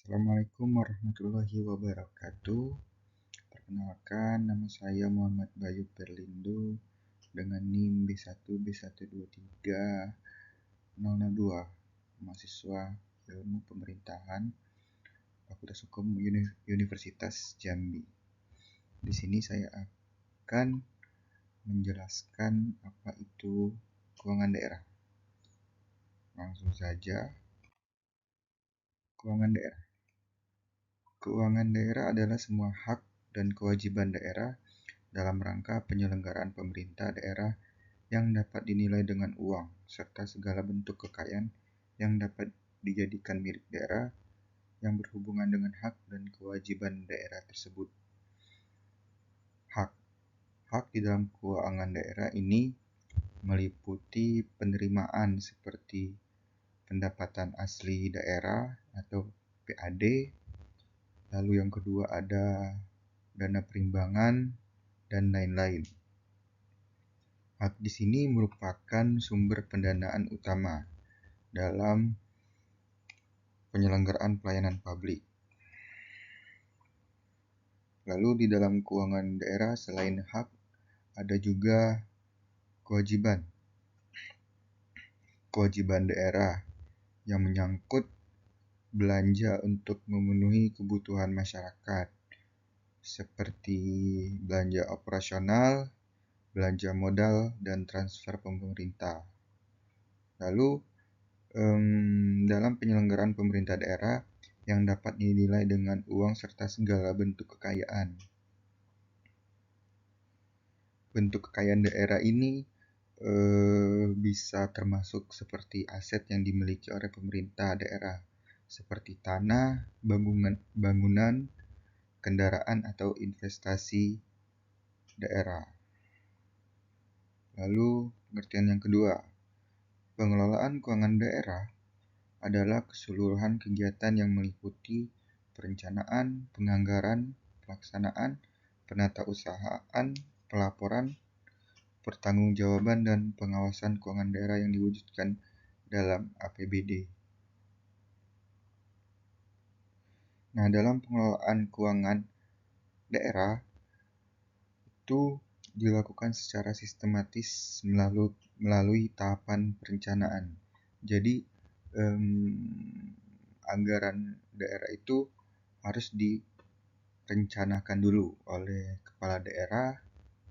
Assalamualaikum warahmatullahi wabarakatuh. Perkenalkan, nama saya Muhammad Bayu Perlindo dengan NIM B1B1230002, mahasiswa Ilmu Pemerintahan, Fakultas Hukum Universitas Jambi. Di sini saya akan menjelaskan apa itu keuangan daerah. Langsung saja, keuangan daerah. Keuangan daerah adalah semua hak dan kewajiban daerah dalam rangka penyelenggaraan pemerintah daerah yang dapat dinilai dengan uang, serta segala bentuk kekayaan yang dapat dijadikan milik daerah yang berhubungan dengan hak dan kewajiban daerah tersebut. Hak di dalam keuangan daerah ini meliputi penerimaan seperti pendapatan asli daerah atau PAD. Lalu yang kedua ada dana perimbangan dan lain-lain. Hak di sini merupakan sumber pendanaan utama dalam penyelenggaraan pelayanan publik. Lalu di dalam keuangan daerah selain hak ada juga kewajiban. Kewajiban daerah yang menyangkut belanja untuk memenuhi kebutuhan masyarakat seperti belanja operasional, belanja modal, dan transfer pemerintah. Lalu dalam penyelenggaraan pemerintah daerah yang dapat dinilai dengan uang serta segala bentuk kekayaan. Bentuk kekayaan daerah ini bisa termasuk seperti aset yang dimiliki oleh pemerintah daerah, seperti tanah, bangunan, kendaraan, atau investasi daerah. Lalu pengertian yang kedua, pengelolaan keuangan daerah adalah keseluruhan kegiatan yang meliputi perencanaan, penganggaran, pelaksanaan, penatausahaan, pelaporan, pertanggungjawaban, dan pengawasan keuangan daerah yang diwujudkan dalam APBD. Nah, dalam pengelolaan keuangan daerah itu dilakukan secara sistematis melalui tahapan perencanaan. Jadi anggaran daerah itu harus direncanakan dulu oleh kepala daerah,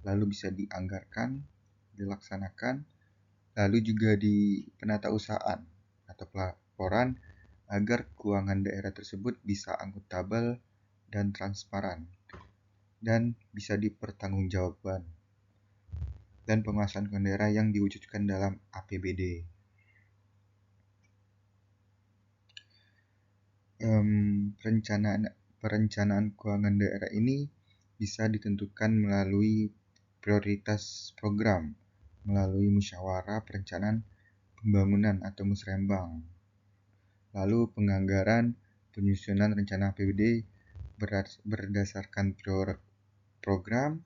lalu bisa dianggarkan, dilaksanakan, lalu juga di penatausahaan atau pelaporan agar keuangan daerah tersebut bisa akuntabel dan transparan dan bisa dipertanggungjawabkan, dan pengawasan keuangan daerah yang diwujudkan dalam APBD. Perencanaan keuangan daerah ini bisa ditentukan melalui prioritas program, melalui musyawarah perencanaan pembangunan atau musrembang. Lalu penganggaran penyusunan rencana APBD berdasarkan program,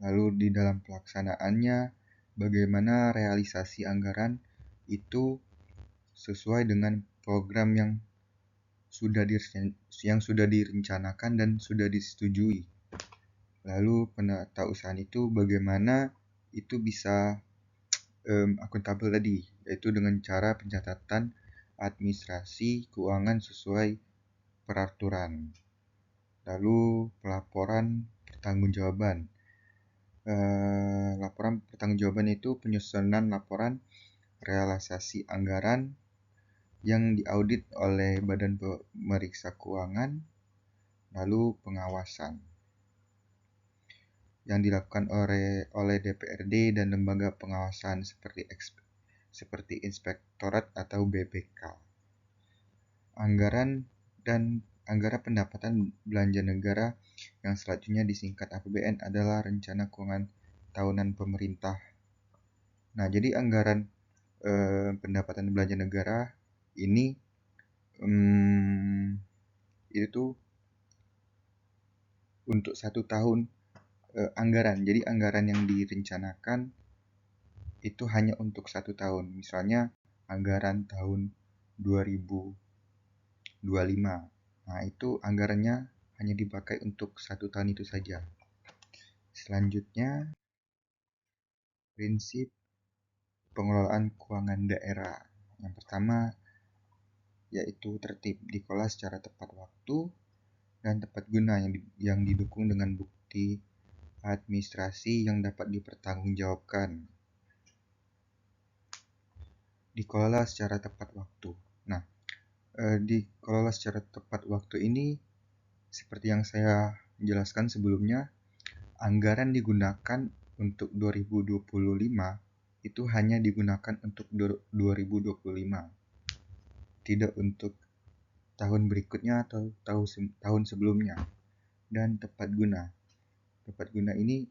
lalu di dalam pelaksanaannya bagaimana realisasi anggaran itu sesuai dengan program yang sudah direncanakan dan sudah disetujui. Lalu penatausahaan itu bagaimana itu bisa akuntabel tadi, yaitu dengan cara pencatatan administrasi keuangan sesuai peraturan. Lalu pelaporan pertanggungjawaban. Laporan pertanggungjawaban itu penyusunan laporan realisasi anggaran yang diaudit oleh Badan Pemeriksa Keuangan, lalu pengawasan yang dilakukan oleh DPRD dan lembaga pengawasan seperti Inspektorat atau BPK. Anggaran pendapatan belanja negara yang selanjutnya disingkat APBN adalah Rencana Keuangan Tahunan Pemerintah. Nah, jadi anggaran pendapatan belanja negara ini itu untuk 1 tahun anggaran. Jadi anggaran yang direncanakan itu hanya untuk 1 tahun. Misalnya anggaran tahun 2025 Nah, itu anggarannya hanya dipakai untuk 1 tahun itu saja. Selanjutnya, prinsip pengelolaan keuangan daerah. Yang pertama yaitu tertib, dikelola secara tepat waktu dan tepat guna yang didukung dengan bukti administrasi yang dapat dipertanggungjawabkan. Dikelola secara tepat waktu. Nah, dikelola secara tepat waktu ini seperti yang saya jelaskan sebelumnya, anggaran digunakan untuk 2025 itu hanya digunakan untuk 2025, tidak untuk tahun berikutnya atau tahun sebelumnya. Dan tepat guna. Tepat guna ini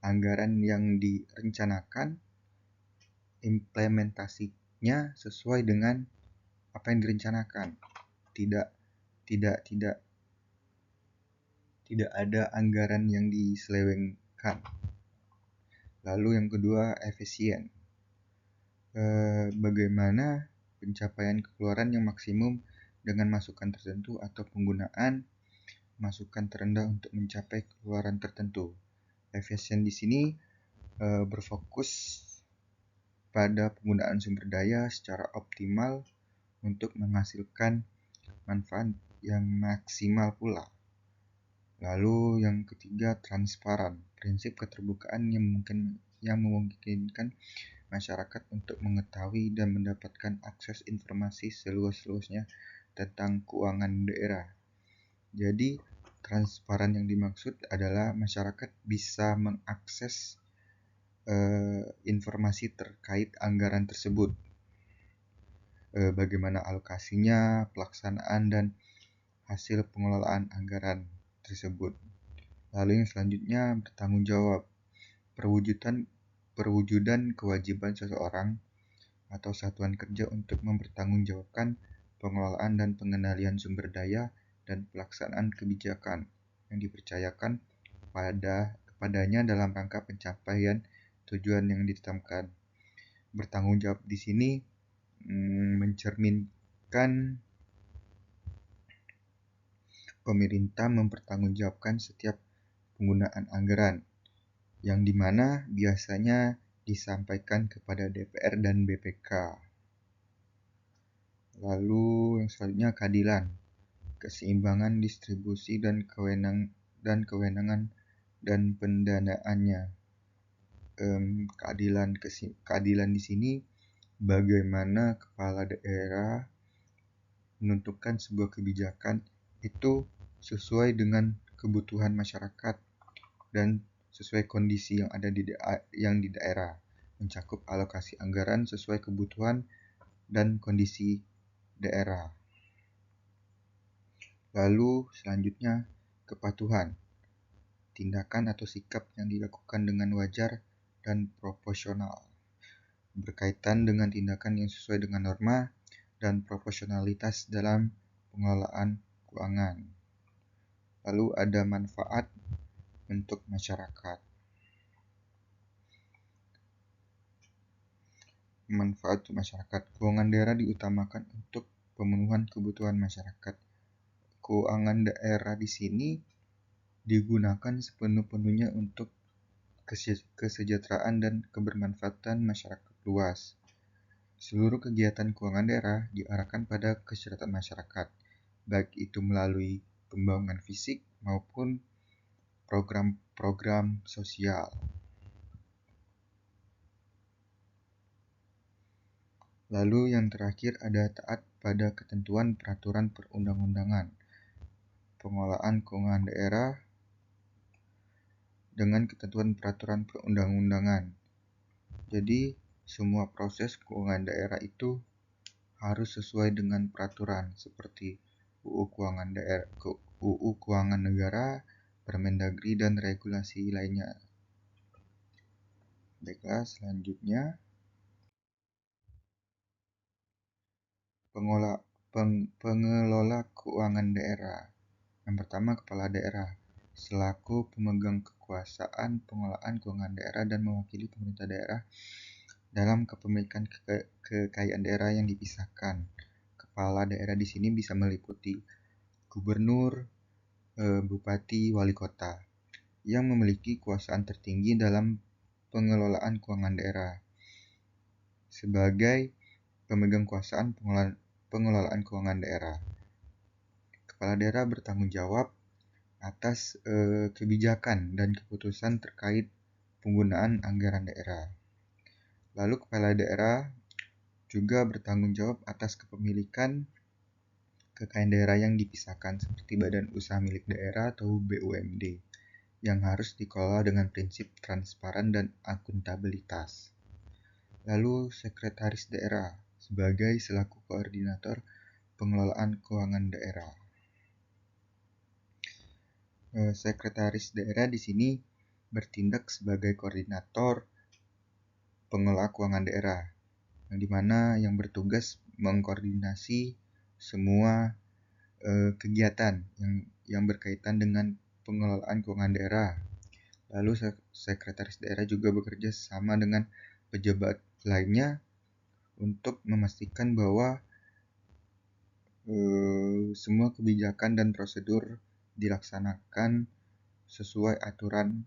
anggaran yang direncanakan implementasinya sesuai dengan apa yang direncanakan. Tidak ada anggaran yang diselewengkan. Lalu yang kedua, efisien. Bagaimana pencapaian kekeluaran yang maksimum dengan masukan tertentu atau penggunaan masukan terendah untuk mencapai kekeluaran tertentu. Efisien di sini berfokus pada penggunaan sumber daya secara optimal untuk menghasilkan manfaat yang maksimal pula. Lalu yang ketiga, transparan. Prinsip keterbukaan yang memungkinkan masyarakat untuk mengetahui dan mendapatkan akses informasi seluas-luasnya tentang keuangan daerah. Jadi, transparan yang dimaksud adalah masyarakat bisa mengakses informasi terkait anggaran tersebut. Bagaimana alokasinya, pelaksanaan, dan hasil pengelolaan anggaran tersebut. Lalu yang selanjutnya, bertanggung jawab. Perwujudan kewajiban seseorang atau satuan kerja untuk mempertanggungjawabkan pengelolaan dan pengendalian sumber daya dan pelaksanaan kebijakan yang dipercayakan kepadanya dalam rangka pencapaian tujuan yang ditetapkan. Bertanggung jawab di sini mencerminkan pemerintah mempertanggungjawabkan setiap penggunaan anggaran, yang dimana biasanya disampaikan kepada DPR dan BPK. Lalu yang selanjutnya, keadilan, keseimbangan distribusi dan kewenangan dan pendanaannya. Keadilan di sini bagaimana kepala daerah menentukan sebuah kebijakan itu sesuai dengan kebutuhan masyarakat dan sesuai kondisi yang ada di daerah, mencakup alokasi anggaran sesuai kebutuhan dan kondisi daerah. Lalu selanjutnya, kepatuhan, tindakan atau sikap yang dilakukan dengan wajar dan proporsional, berkaitan dengan tindakan yang sesuai dengan norma dan proporsionalitas dalam pengelolaan keuangan. Lalu ada manfaat untuk masyarakat. Manfaat untuk masyarakat. Keuangan daerah diutamakan untuk pemenuhan kebutuhan masyarakat. Keuangan daerah di sini digunakan sepenuh-penuhnya untuk kesejahteraan dan kebermanfaatan masyarakat luas. Seluruh kegiatan keuangan daerah diarahkan pada kesejahteraan masyarakat, baik itu melalui pembangunan fisik maupun program-program sosial. Lalu yang terakhir ada taat pada ketentuan peraturan perundang-undangan. Pengelolaan keuangan daerah dengan ketentuan peraturan perundang-undangan. Jadi, semua proses keuangan daerah itu harus sesuai dengan peraturan seperti UU Keuangan Negara, Permendagri, dan regulasi lainnya. Baiklah, selanjutnya pengelola keuangan daerah. Yang pertama, kepala daerah selaku pemegang kekuasaan pengelolaan keuangan daerah dan mewakili pemerintah daerah dalam kepemilikan kekayaan daerah yang dipisahkan kepala daerah di sini bisa meliputi gubernur, bupati, wali kota yang memiliki kekuasaan tertinggi dalam pengelolaan keuangan daerah. Sebagai pemegang kekuasaan pengelolaan keuangan daerah, kepala daerah bertanggung jawab atas kebijakan dan keputusan terkait penggunaan anggaran daerah. Lalu kepala daerah juga bertanggung jawab atas kepemilikan kekayaan daerah yang dipisahkan seperti badan usaha milik daerah atau BUMD yang harus dikelola dengan prinsip transparan dan akuntabilitas. Lalu sekretaris daerah sebagai selaku koordinator pengelolaan keuangan daerah. Sekretaris daerah di sini bertindak sebagai koordinator pengelola keuangan daerah, yang dimana yang bertugas mengkoordinasi semua kegiatan yang berkaitan dengan pengelolaan keuangan daerah. Lalu sekretaris daerah juga bekerja sama dengan pejabat lainnya untuk memastikan bahwa semua kebijakan dan prosedur dilaksanakan sesuai aturan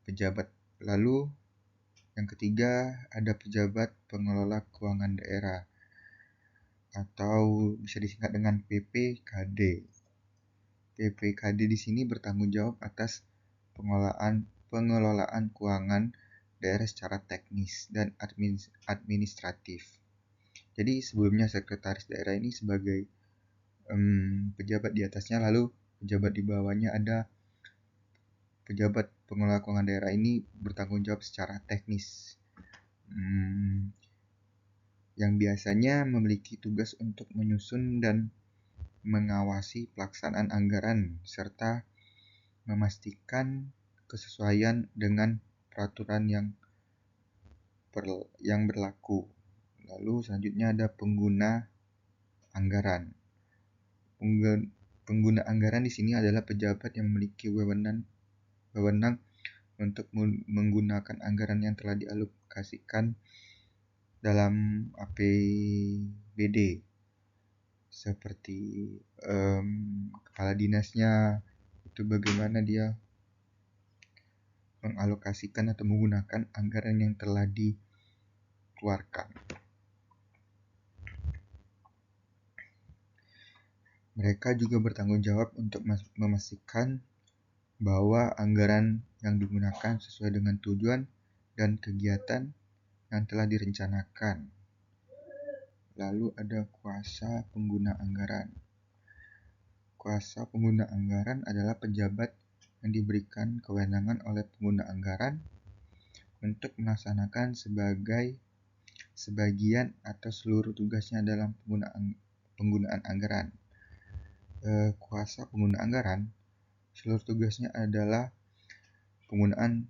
pejabat. Lalu yang ketiga ada pejabat pengelola keuangan daerah atau bisa disingkat dengan PPKD. PPKD di sini bertanggung jawab atas pengelolaan keuangan daerah secara teknis dan administratif. Jadi sebelumnya sekretaris daerah ini sebagai pejabat di atasnya, lalu pejabat di bawahnya ada pejabat pengelola keuangan daerah ini bertanggung jawab secara teknis, yang biasanya memiliki tugas untuk menyusun dan mengawasi pelaksanaan anggaran serta memastikan kesesuaian dengan peraturan yang berlaku. Lalu selanjutnya ada pengguna anggaran. Pengguna anggaran di sini adalah pejabat yang memiliki wewenang untuk menggunakan anggaran yang telah dialokasikan dalam APBD, seperti kepala dinasnya itu bagaimana dia mengalokasikan atau menggunakan anggaran yang telah dikeluarkan. Mereka juga bertanggung jawab untuk memastikan bahwa anggaran yang digunakan sesuai dengan tujuan dan kegiatan yang telah direncanakan. Lalu ada kuasa pengguna anggaran. Kuasa pengguna anggaran adalah pejabat yang diberikan kewenangan oleh pengguna anggaran untuk melaksanakan sebagian atau seluruh tugasnya dalam penggunaan anggaran. Kuasa pengguna anggaran seluruh tugasnya adalah penggunaan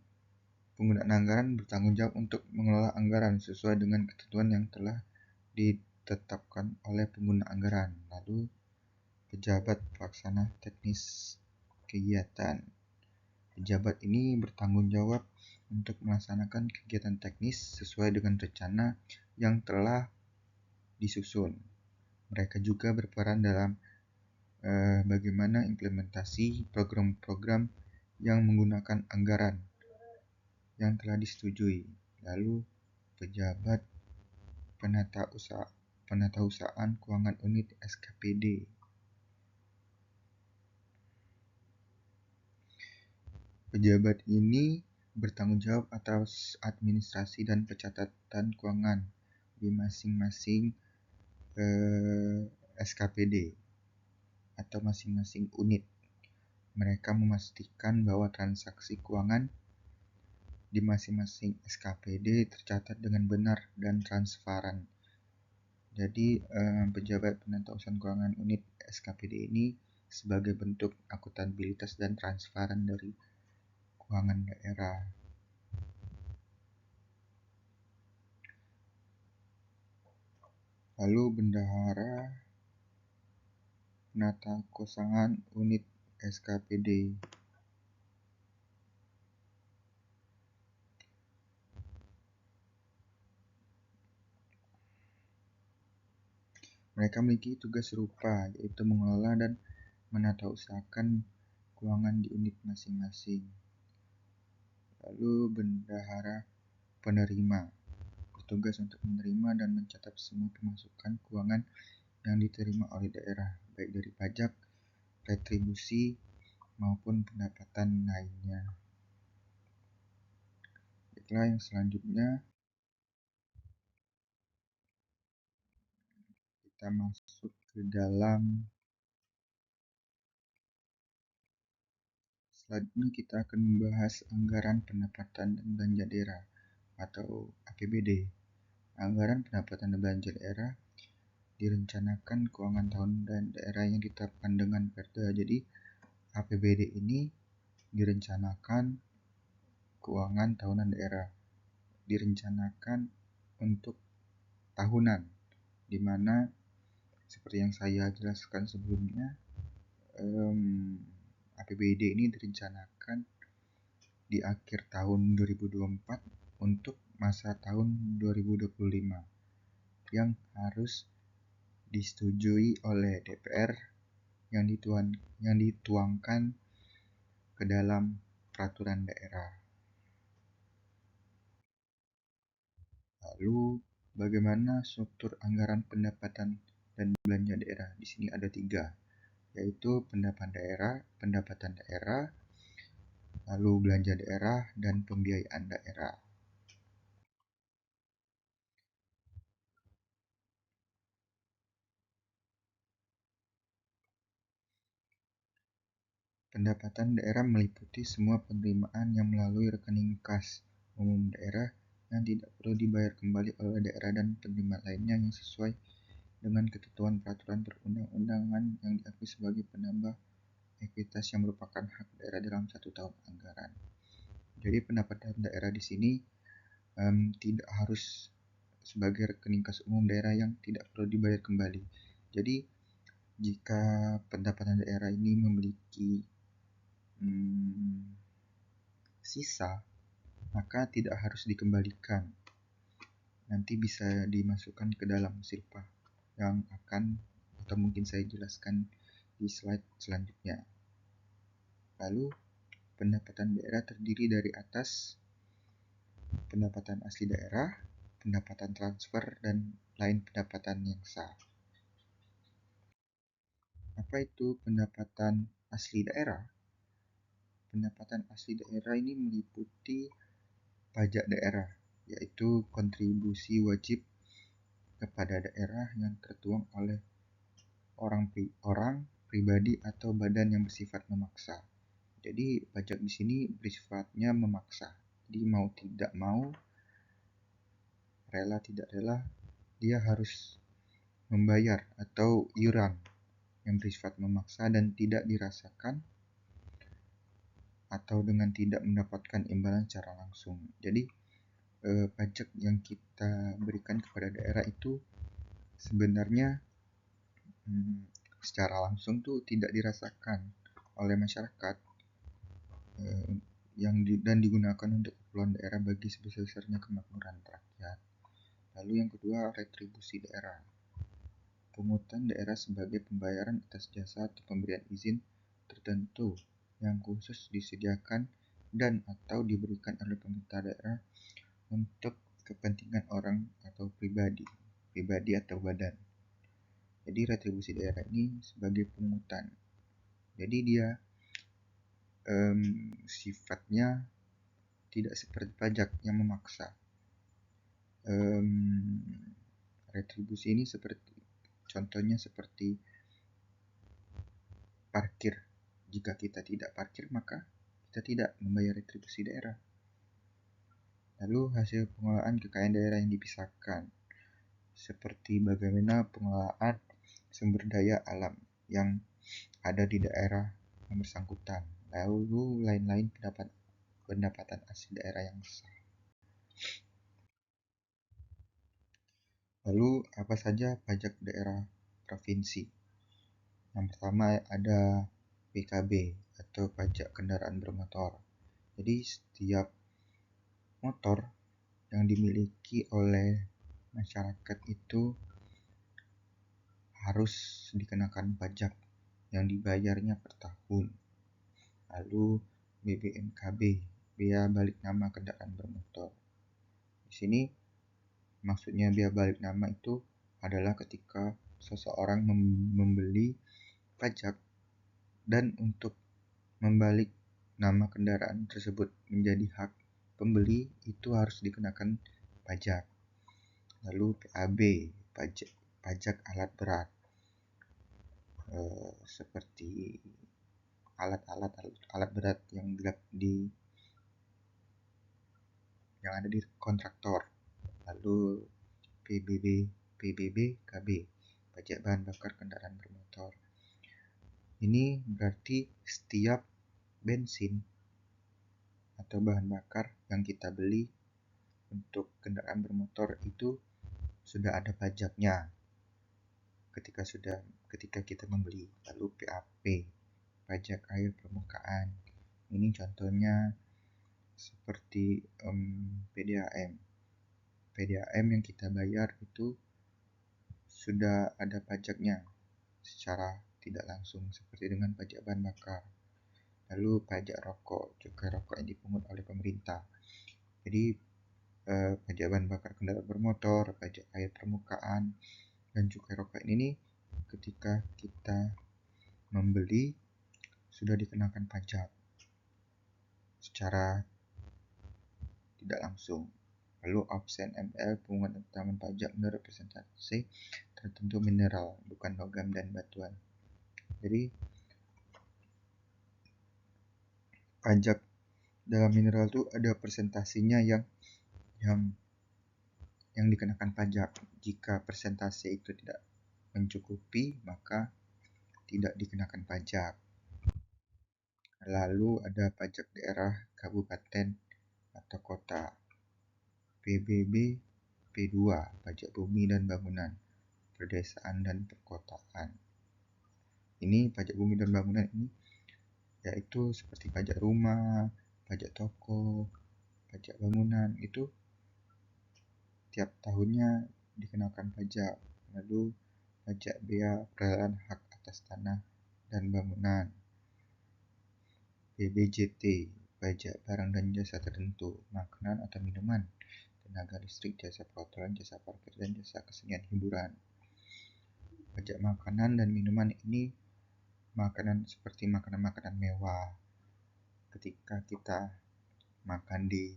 anggaran, bertanggung jawab untuk mengelola anggaran sesuai dengan ketentuan yang telah ditetapkan oleh pengguna anggaran. Lalu pejabat pelaksana teknis kegiatan. Pejabat ini bertanggung jawab untuk melaksanakan kegiatan teknis sesuai dengan rencana yang telah disusun. Mereka juga berperan dalam bagaimana implementasi program-program yang menggunakan anggaran yang telah disetujui. Lalu pejabat penatausahaan keuangan unit SKPD. Pejabat ini bertanggung jawab atas administrasi dan pencatatan keuangan di masing-masing SKPD atau masing-masing unit. Mereka memastikan bahwa transaksi keuangan di masing-masing SKPD tercatat dengan benar dan transparan. Jadi pejabat penatausahaan keuangan unit SKPD ini sebagai bentuk akuntabilitas dan transparan dari keuangan daerah. Lalu bendahara penata keuangan unit SKPD. Mereka memiliki tugas serupa, yaitu mengelola dan menata usahakan keuangan di unit masing-masing. Lalu bendahara penerima bertugas untuk menerima dan mencatat semua pemasukan keuangan yang diterima oleh daerah, baik dari pajak, retribusi, maupun pendapatan lainnya. Baiklah, yang selanjutnya kita masuk ke dalam selanjutnya kita akan membahas anggaran pendapatan dan belanja daerah atau APBD. Anggaran pendapatan dan belanja daerah direncanakan keuangan tahun dan daerah yang ditetapkan dengan Perda. Jadi APBD ini direncanakan keuangan tahunan daerah, direncanakan untuk tahunan, di mana seperti yang saya jelaskan sebelumnya, APBD ini direncanakan di akhir tahun 2024 untuk masa tahun 2025 yang harus disetujui oleh DPR yang dituangkan ke dalam peraturan daerah. Lalu bagaimana struktur anggaran pendapatan dan belanja daerah? Di sini ada 3, yaitu pendapatan daerah, lalu belanja daerah, dan pembiayaan daerah. Pendapatan daerah meliputi semua penerimaan yang melalui rekening kas umum daerah yang tidak perlu dibayar kembali oleh daerah dan penerimaan lainnya yang sesuai dengan ketentuan peraturan perundang-undangan yang diakui sebagai penambah ekuitas yang merupakan hak daerah dalam satu tahun anggaran. Jadi pendapatan daerah di sini tidak harus sebagai rekening kas umum daerah yang tidak perlu dibayar kembali. Jadi jika pendapatan daerah ini memiliki sisa, maka tidak harus dikembalikan. Nanti bisa dimasukkan ke dalam silpa yang akan atau mungkin saya jelaskan di slide selanjutnya. Lalu pendapatan daerah terdiri dari atas pendapatan asli daerah, pendapatan transfer, dan lain pendapatan yang sah. Apa itu pendapatan asli daerah? Pendapatan asli daerah ini meliputi pajak daerah, yaitu kontribusi wajib kepada daerah yang tertuang oleh orang pribadi atau badan yang bersifat memaksa. Jadi pajak di sini bersifatnya memaksa. Jadi mau tidak mau, rela tidak rela, dia harus membayar atau iuran yang bersifat memaksa dan tidak dirasakan atau dengan tidak mendapatkan imbalan secara langsung. Jadi pajak yang kita berikan kepada daerah itu sebenarnya secara langsung tuh tidak dirasakan oleh masyarakat dan digunakan untuk keperluan daerah bagi sebesar-besarnya kemakmuran rakyat. Lalu yang kedua, retribusi daerah. Pungutan daerah sebagai pembayaran atas jasa atau pemberian izin tertentu yang khusus disediakan dan atau diberikan oleh pemerintah daerah untuk kepentingan orang atau pribadi atau badan. Jadi retribusi daerah ini sebagai pungutan. Jadi dia sifatnya tidak seperti pajak yang memaksa. Retribusi ini contohnya seperti parkir. Jika kita tidak parkir, maka kita tidak membayar retribusi daerah. Lalu hasil pengelolaan kekayaan daerah yang dipisahkan, seperti bagaimana pengelolaan sumber daya alam yang ada di daerah yang bersangkutan. Lalu lain-lain pendapatan asli daerah yang sah. Lalu apa saja pajak daerah provinsi? Yang pertama ada PKB atau pajak kendaraan bermotor. Jadi setiap motor yang dimiliki oleh masyarakat itu harus dikenakan pajak yang dibayarnya per tahun. Lalu BBNKB, bea balik nama kendaraan bermotor. Di sini maksudnya bea balik nama itu adalah ketika seseorang membeli pajak dan untuk membalik nama kendaraan tersebut menjadi hak pembeli itu harus dikenakan pajak. Lalu PAB, pajak alat berat, seperti alat berat yang ada di kontraktor. Lalu PBB, KB, pajak bahan bakar kendaraan bermotor. Ini berarti setiap bensin atau bahan bakar yang kita beli untuk kendaraan bermotor itu sudah ada pajaknya ketika kita membeli. Lalu PAP, pajak air permukaan. Ini contohnya seperti PDAM. PDAM yang kita bayar itu sudah ada pajaknya secara tidak langsung seperti dengan pajak bahan bakar. Lalu pajak rokok, cukai rokok yang dipungut oleh pemerintah. Jadi pajak bahan bakar kendaraan bermotor, pajak air permukaan, dan cukai rokok ini ketika kita membeli sudah dikenakan pajak secara tidak langsung. Lalu absen ML, pungutan utama pajak menurut presentasi tertentu mineral, bukan logam dan batuan. Jadi pajak dalam mineral itu ada presentasinya yang dikenakan pajak. Jika persentase itu tidak mencukupi, maka tidak dikenakan pajak. Lalu ada pajak daerah, kabupaten, atau kota. PBB, P2, pajak bumi dan bangunan, pedesaan dan perkotaan. Ini pajak bumi dan bangunan ini yaitu seperti pajak rumah, pajak toko, pajak bangunan, itu tiap tahunnya dikenakan pajak. Lalu pajak bea peralihan hak atas tanah dan bangunan. PBJT, pajak barang dan jasa tertentu, makanan atau minuman, tenaga listrik, jasa perhotelan, jasa parkir, dan jasa kesenian hiburan. Pajak makanan dan minuman ini makanan seperti makanan-makanan mewah. Ketika kita makan di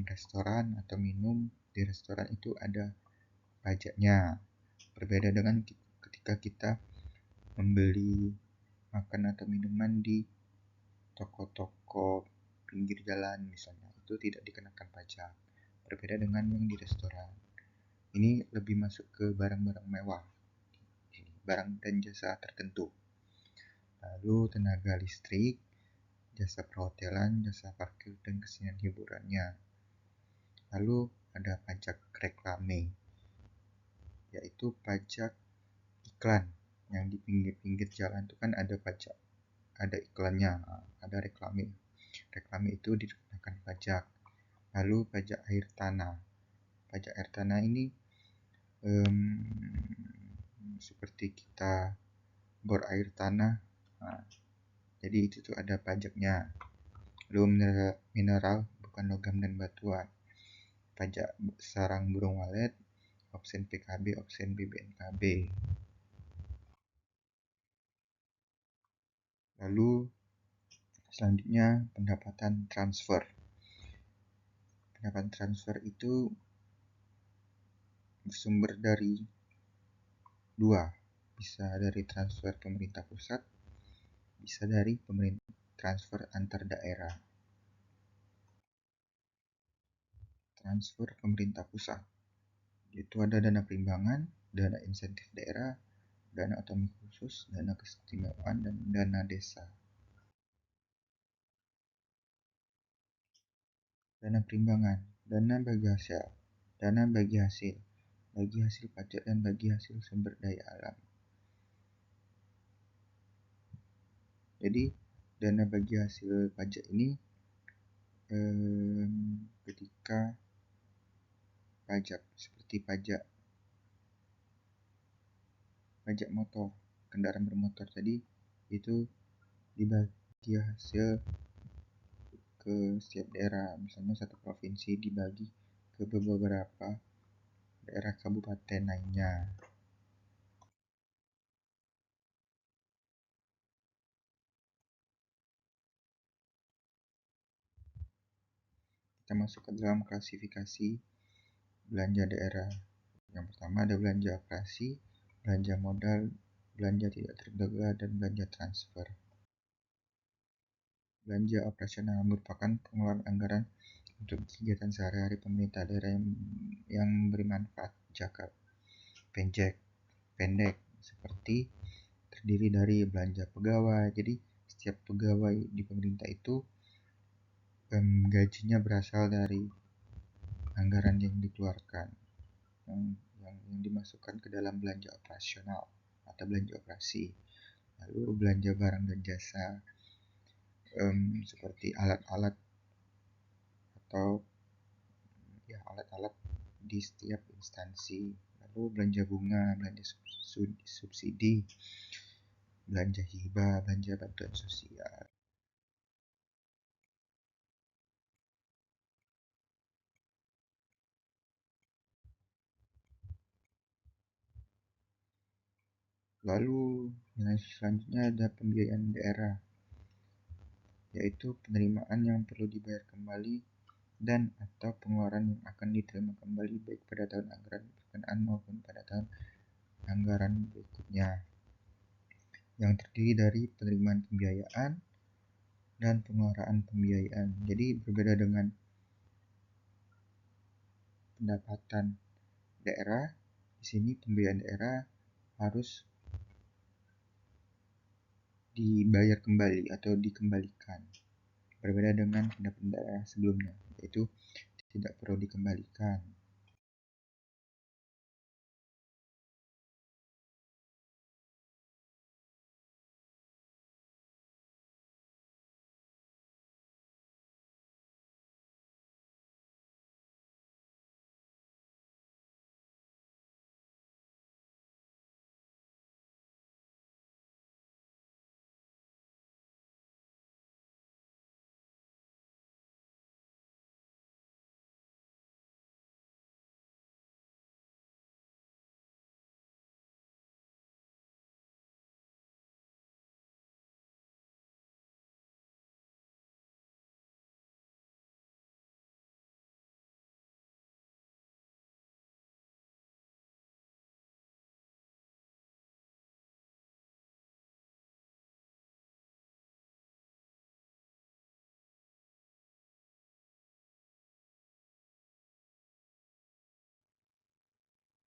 restoran atau minum di restoran itu ada pajaknya. Berbeda dengan ketika kita membeli makan atau minuman di toko-toko pinggir jalan misalnya, itu tidak dikenakan pajak. Berbeda dengan yang di restoran. Ini lebih masuk ke barang-barang mewah, barang dan jasa tertentu. Lalu tenaga listrik, jasa perhotelan, jasa parkir, dan kesenian hiburannya. Lalu ada pajak reklame, yaitu pajak iklan yang di pinggir-pinggir jalan itu kan ada pajak, ada iklannya, ada reklame. Reklame itu dikenakan pajak. Lalu pajak air tanah. Pajak air tanah ini seperti kita bor air tanah. Jadi itu tuh ada pajaknya. Lalu mineral, bukan logam dan batuan. Pajak sarang burung walet, opsen PKB, opsen BBNKB. Lalu selanjutnya pendapatan transfer. Pendapatan transfer itu bersumber dari dua, bisa dari transfer pemerintah pusat, bisa dari transfer antar daerah. Transfer pemerintah pusat itu ada dana perimbangan, dana insentif daerah, dana otonomi khusus, dana keistimewaan, dan dana desa. Dana perimbangan, dana bagi hasil, bagi hasil pajak dan bagi hasil sumber daya alam. Jadi dana bagi hasil pajak ini ketika pajak seperti pajak pajak motor, kendaraan bermotor. Jadi itu dibagi hasil ke setiap daerah. Misalnya satu provinsi dibagi ke beberapa daerah kabupaten lainnya. Kita masuk ke dalam klasifikasi belanja daerah. Yang pertama ada belanja operasi, belanja modal, belanja tidak terduga, dan belanja transfer. Belanja operasional merupakan pengeluaran anggaran untuk kegiatan sehari-hari pemerintah daerah yang memberi manfaat jangka pendek, seperti terdiri dari belanja pegawai. Jadi setiap pegawai di pemerintah itu gajinya berasal dari anggaran yang dikeluarkan, yang dimasukkan ke dalam belanja operasional atau belanja operasi. Lalu belanja barang dan jasa, seperti alat-alat atau ya alat-alat di setiap instansi. Lalu belanja bunga, belanja subsidi, belanja hibah, belanja bantuan sosial. Lalu yang selanjutnya ada pembiayaan daerah, yaitu penerimaan yang perlu dibayar kembali dan atau pengeluaran yang akan diterima kembali baik pada tahun anggaran berkenaan maupun pada tahun anggaran berikutnya, yang terdiri dari penerimaan pembiayaan dan pengeluaran pembiayaan. Jadi berbeda dengan pendapatan daerah, di sini pembiayaan daerah harus dibayar kembali atau dikembalikan. Berbeda dengan pendapatan daerah sebelumnya, yaitu tidak perlu dikembalikan.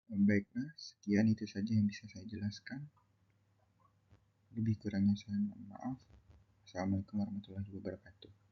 Baiklah, sekian itu saja yang bisa saya jelaskan. Lebih kurangnya saya mohon maaf. Assalamualaikum warahmatullahi wabarakatuh.